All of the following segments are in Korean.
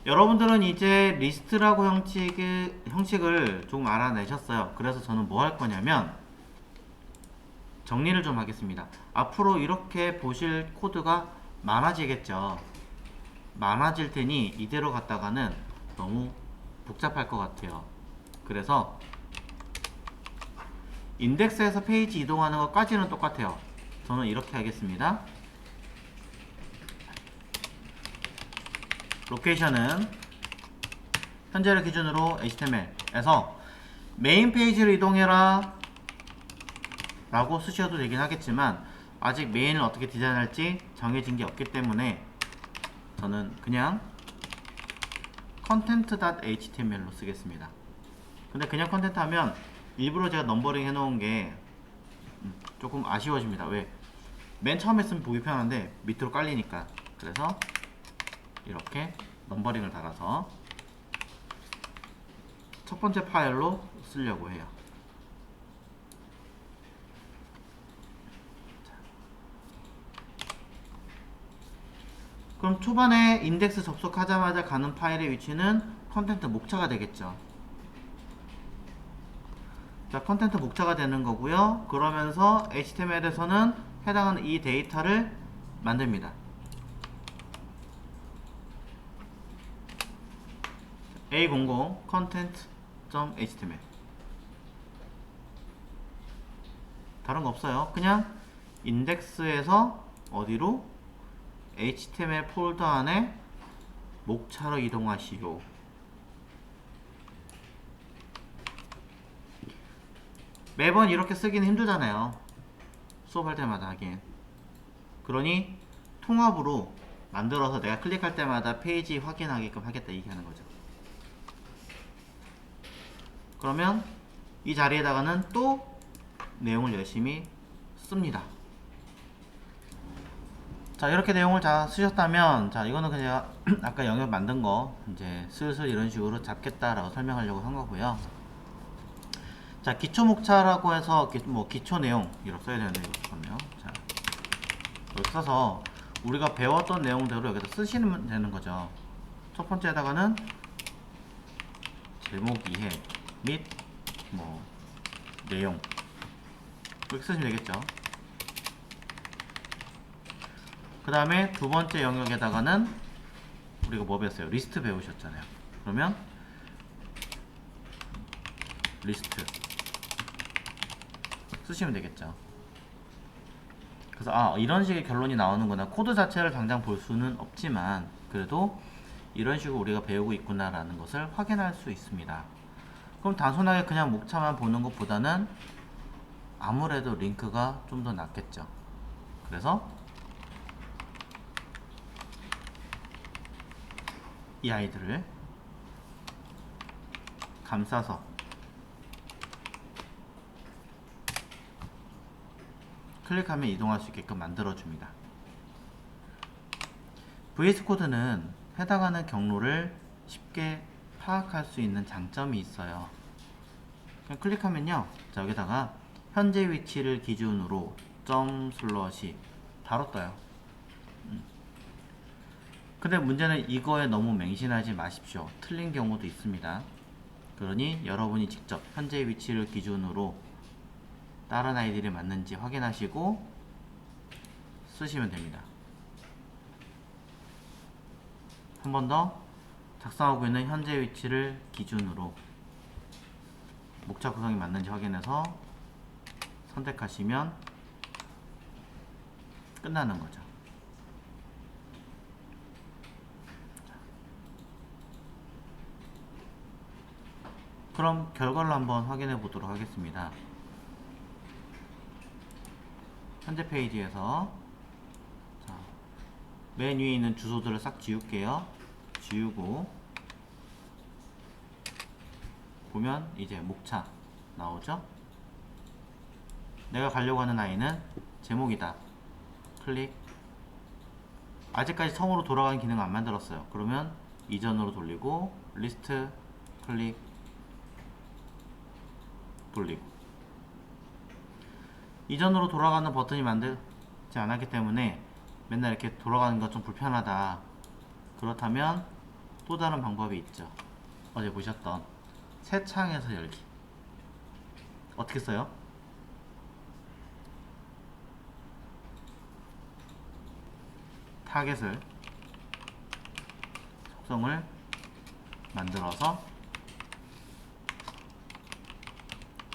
여러분들은 이제 리스트라고 형식을 조금 알아내셨어요. 그래서 저는 뭐 할 거냐면 정리를 좀 하겠습니다. 앞으로 이렇게 보실 코드가 많아지겠죠. 많아질 테니 이대로 갔다가는 너무 복잡할 것 같아요. 그래서 인덱스에서 페이지 이동하는 것까지는 똑같아요. 저는 이렇게 하겠습니다. 로케이션은 현재를 기준으로 HTML에서 메인 페이지로 이동해라 라고 쓰셔도 되긴 하겠지만 아직 메인을 어떻게 디자인할지 정해진 게 없기 때문에 저는 그냥 content.html로 쓰겠습니다. 근데 그냥 컨텐트 하면 일부러 제가 넘버링 해놓은 게 조금 아쉬워집니다. 왜? 맨 처음에 쓰면 보기 편한데 밑으로 깔리니까. 그래서 이렇게 넘버링을 달아서 첫 번째 파일로 쓰려고 해요. 그럼 초반에 인덱스 접속하자마자 가는 파일의 위치는 컨텐트 목차가 되겠죠. 자, 컨텐트 목차가 되는 거고요. 그러면서 HTML에서는 해당하는 이 데이터를 만듭니다. A00 content.html 다른 거 없어요. 그냥 인덱스에서 어디로? HTML 폴더 안에 목차로 이동하시오. 매번 이렇게 쓰기는 힘들잖아요. 수업할 때마다 하긴. 그러니 통합으로 만들어서 내가 클릭할 때마다 페이지 확인하게끔 하겠다, 이렇게 하는 거죠. 그러면 이 자리에다가는 또 내용을 열심히 씁니다. 자, 이렇게 내용을 다 쓰셨다면, 자, 이거는 그냥 아까 영역 만든 거 이제 슬슬 이런 식으로 잡겠다라고 설명하려고 한 거고요. 자, 기초 목차라고 해서 기초 내용 이렇게 써야 되는데, 이거는요. 자, 이렇게 써서 우리가 배웠던 내용대로 여기다 쓰시면 되는 거죠. 첫 번째에다가는 제목 이해 및 뭐 내용 이렇게 쓰시면 되겠죠. 그 다음에 두 번째 영역에다가는 우리가 뭐 배웠어요? 리스트 배우셨잖아요. 그러면 리스트 쓰시면 되겠죠. 그래서 이런 식의 결론이 나오는구나. 코드 자체를 당장 볼 수는 없지만 그래도 이런 식으로 우리가 배우고 있구나 라는 것을 확인할 수 있습니다. 그럼 단순하게 그냥 목차만 보는 것보다는 아무래도 링크가 좀 더 낫겠죠. 그래서 이 아이들을 감싸서 클릭하면 이동할 수 있게끔 만들어줍니다. VS 코드는 해당하는 경로를 쉽게 파악할 수 있는 장점이 있어요. 그냥 클릭하면요, 자, 여기다가 현재 위치를 기준으로 점 슬러시 바로 떠요. 근데 문제는 이거에 너무 맹신하지 마십시오. 틀린 경우도 있습니다. 그러니 여러분이 직접 현재 위치를 기준으로 다른 아이들이 맞는지 확인하시고 쓰시면 됩니다. 한 번 더 작성하고 있는 현재 위치를 기준으로 목차 구성이 맞는지 확인해서 선택하시면 끝나는 거죠. 그럼 결과를 한번 확인해 보도록 하겠습니다. 현재 페이지에서 맨 위에 있는 주소들을 싹 지울게요. 지우고 보면 이제 목차 나오죠. 내가 가려고 하는 아이는 제목이다. 클릭. 아직까지 처음으로 돌아가는 기능을 안 만들었어요. 그러면 이전으로 돌리고 리스트 클릭 돌리고. 이전으로 돌아가는 버튼이 만들지 않았기 때문에 맨날 이렇게 돌아가는 거 좀 불편하다. 그렇다면 또 다른 방법이 있죠. 어제 보셨던 새 창에서 열기. 어떻게 써요? 타겟을 속성을 만들어서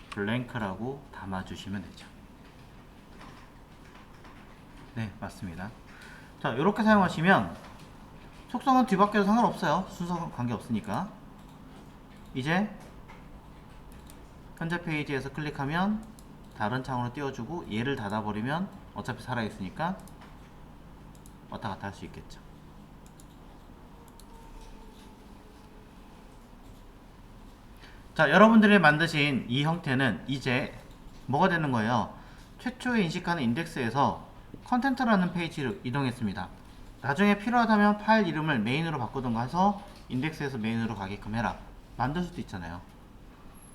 블랭크라고 담아주시면 되죠. 네, 맞습니다. 자, 이렇게 사용하시면 속성은 뒤바뀌어도 상관없어요. 순서 관계없으니까. 이제 현재 페이지에서 클릭하면 다른 창으로 띄워주고, 얘를 닫아버리면 어차피 살아있으니까 왔다 갔다 할 수 있겠죠. 자, 여러분들이 만드신 이 형태는 이제 뭐가 되는 거예요? 최초에 인식하는 인덱스에서 컨텐트라는 페이지로 이동했습니다. 나중에 필요하다면 파일 이름을 메인으로 바꾸던가 해서 인덱스에서 메인으로 가게끔 해라. 만들 수도 있잖아요.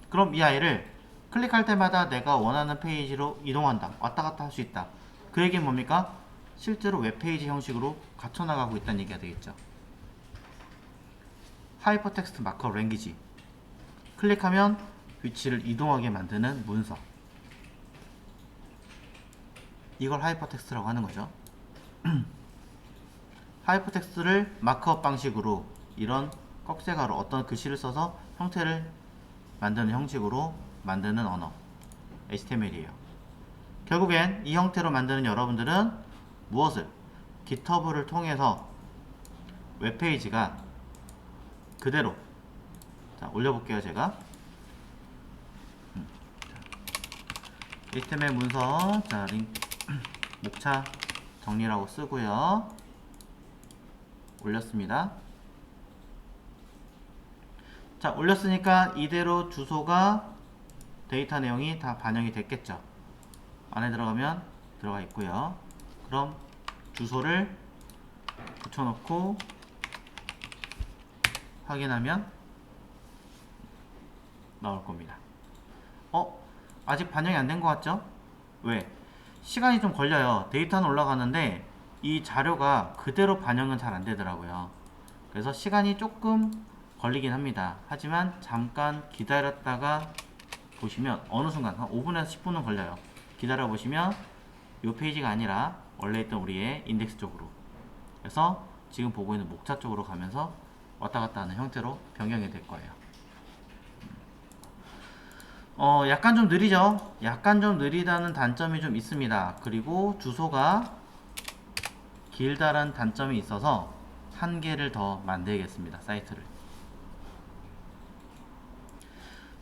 그럼 이 아이를 클릭할 때마다 내가 원하는 페이지로 이동한다. 왔다 갔다 할 수 있다. 그 얘기는 뭡니까? 실제로 웹페이지 형식으로 갖춰나가고 있다는 얘기가 되겠죠. 하이퍼텍스트 마크업 랭귀지. 클릭하면 위치를 이동하게 만드는 문서. 이걸 하이퍼텍스트라고 하는 거죠. 하이퍼텍스트를 마크업 방식으로 이런 꺽쇠가로 어떤 글씨를 써서 형태를 만드는 형식으로 만드는 언어 HTML이에요. 결국엔 이 형태로 만드는 여러분들은 무엇을? GitHub를 통해서 웹페이지가 그대로, 자, 올려볼게요. 제가 HTML 문서, 자, 목차 정리라고 쓰고요. 올렸습니다. 자, 올렸으니까 이대로 주소가 데이터 내용이 다 반영이 됐겠죠. 안에 들어가면 들어가 있고요. 그럼 주소를 붙여놓고 확인하면 나올 겁니다. 아직 반영이 안 된 것 같죠? 왜? 시간이 좀 걸려요. 데이터는 올라가는데 이 자료가 그대로 반영은 잘 안 되더라고요. 그래서 시간이 조금 걸리긴 합니다. 하지만 잠깐 기다렸다가 보시면 어느 순간 한 5분에서 10분은 걸려요. 기다려 보시면 이 페이지가 아니라 원래 있던 우리의 인덱스 쪽으로, 그래서 지금 보고 있는 목차 쪽으로 가면서 왔다 갔다 하는 형태로 변경이 될 거예요. 약간 좀 느리죠? 약간 좀 느리다는 단점이 좀 있습니다. 그리고 주소가 길다란 단점이 있어서 한 개를 더 만들겠습니다. 사이트를.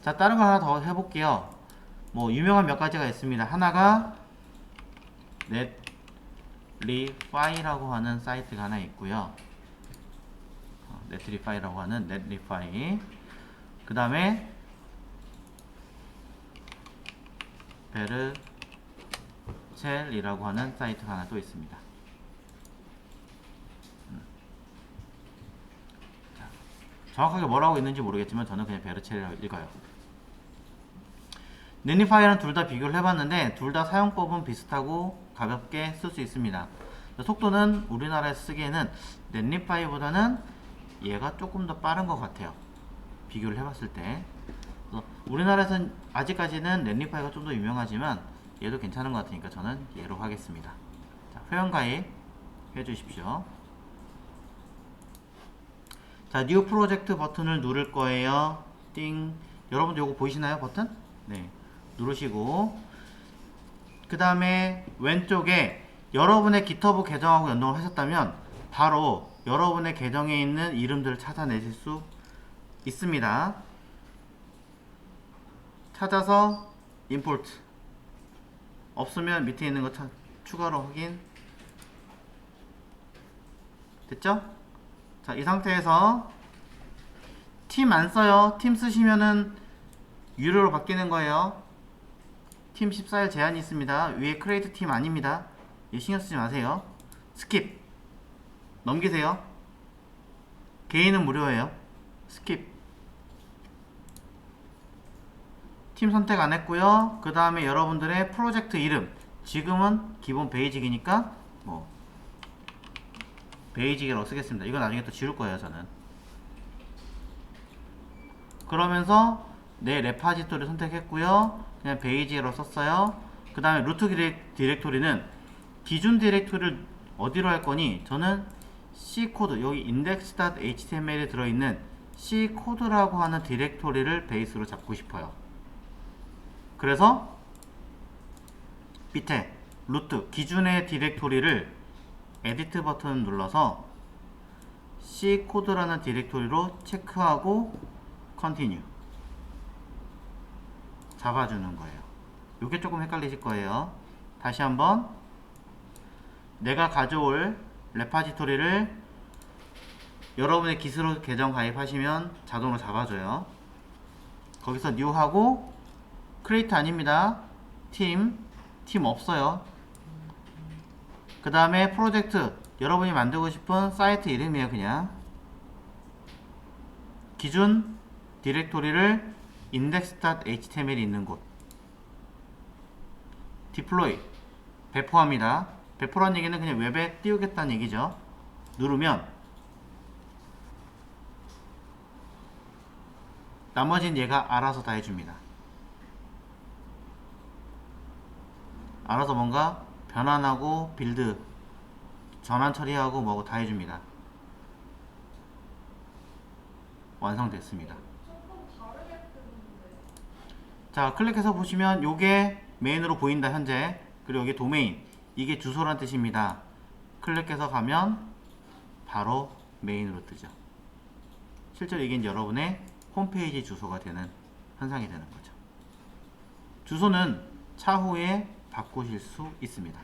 자, 다른 거 하나 더 해볼게요. 뭐 유명한 몇 가지가 있습니다. 하나가 netlify라고 하는 사이트가 하나 있고요. netlify라고 하는 netlify. 그 다음에 베르첼이라고 하는 사이트가 하나 또 있습니다. 자, 정확하게 뭐라고 있는지 모르겠지만 저는 그냥 베르첼이라고 읽어요. 네니파이랑 둘 다 비교를 해봤는데 둘 다 사용법은 비슷하고 가볍게 쓸 수 있습니다. 속도는 우리나라에서 쓰기에는 넷리파이보다는 얘가 조금 더 빠른 것 같아요. 비교를 해봤을 때. 우리나라에서는 아직까지는 넷리파이가 좀 더 유명하지만 얘도 괜찮은 것 같으니까 저는 얘로 하겠습니다. 자, 회원가입 해주십시오. 자, 뉴 프로젝트 버튼을 누를 거예요. 띵. 여러분들 요거 보이시나요? 버튼? 네. 누르시고 그 다음에 왼쪽에 여러분의 GitHub 계정하고 연동을 하셨다면 바로 여러분의 계정에 있는 이름들을 찾아내실 수 있습니다. 찾아서 임포트, 없으면 밑에 있는 거 추가로 확인. 됐죠? 자, 이 상태에서 팀 안 써요. 팀 쓰시면은 유료로 바뀌는 거예요. 팀 14일 제한이 있습니다. 위에 크리에이트 팀 아닙니다. 이 신경 쓰지 마세요. 스킵 넘기세요. 개인은 무료예요. 스킵. 팀 선택 안 했고요. 그 다음에 여러분들의 프로젝트 이름, 지금은 기본 베이직이니까 뭐 베이직이라고 쓰겠습니다. 이거 나중에 또 지울 거예요. 저는 그러면서 내 레파지토리를 선택했고요. 그냥 베이지로 썼어요. 그 다음에 루트 디렉토리는 기준 디렉토리를 어디로 할 거니? 저는 C 코드, 여기 index.html에 들어있는 C 코드라고 하는 디렉토리를 베이스로 잡고 싶어요. 그래서 밑에 루트 기준의 디렉토리를 에디트 버튼 눌러서 C 코드라는 디렉토리로 체크하고 컨티뉴 잡아주는 거예요. 이게 조금 헷갈리실 거예요. 다시 한번 내가 가져올 레파지토리를 여러분의 기술로 계정 가입하시면 자동으로 잡아줘요. 거기서 new 하고 create 아닙니다. 팀 없어요. 그 다음에 프로젝트 여러분이 만들고 싶은 사이트 이름이에요. 그냥 기준 디렉토리를 index.html이 있는 곳 deploy 배포합니다. 배포란 얘기는 그냥 웹에 띄우겠다는 얘기죠. 누르면 나머지는 얘가 알아서 다 해줍니다. 알아서 뭔가 변환하고 빌드 전환 처리하고 뭐고 다 해줍니다. 완성됐습니다. 자, 클릭해서 보시면 요게 메인으로 보인다 현재. 그리고 여기 도메인 이게 주소란 뜻입니다. 클릭해서 가면 바로 메인으로 뜨죠. 실제로 이게 여러분의 홈페이지 주소가 되는 현상이 되는 거죠. 주소는 차후에 바꾸실 수 있습니다.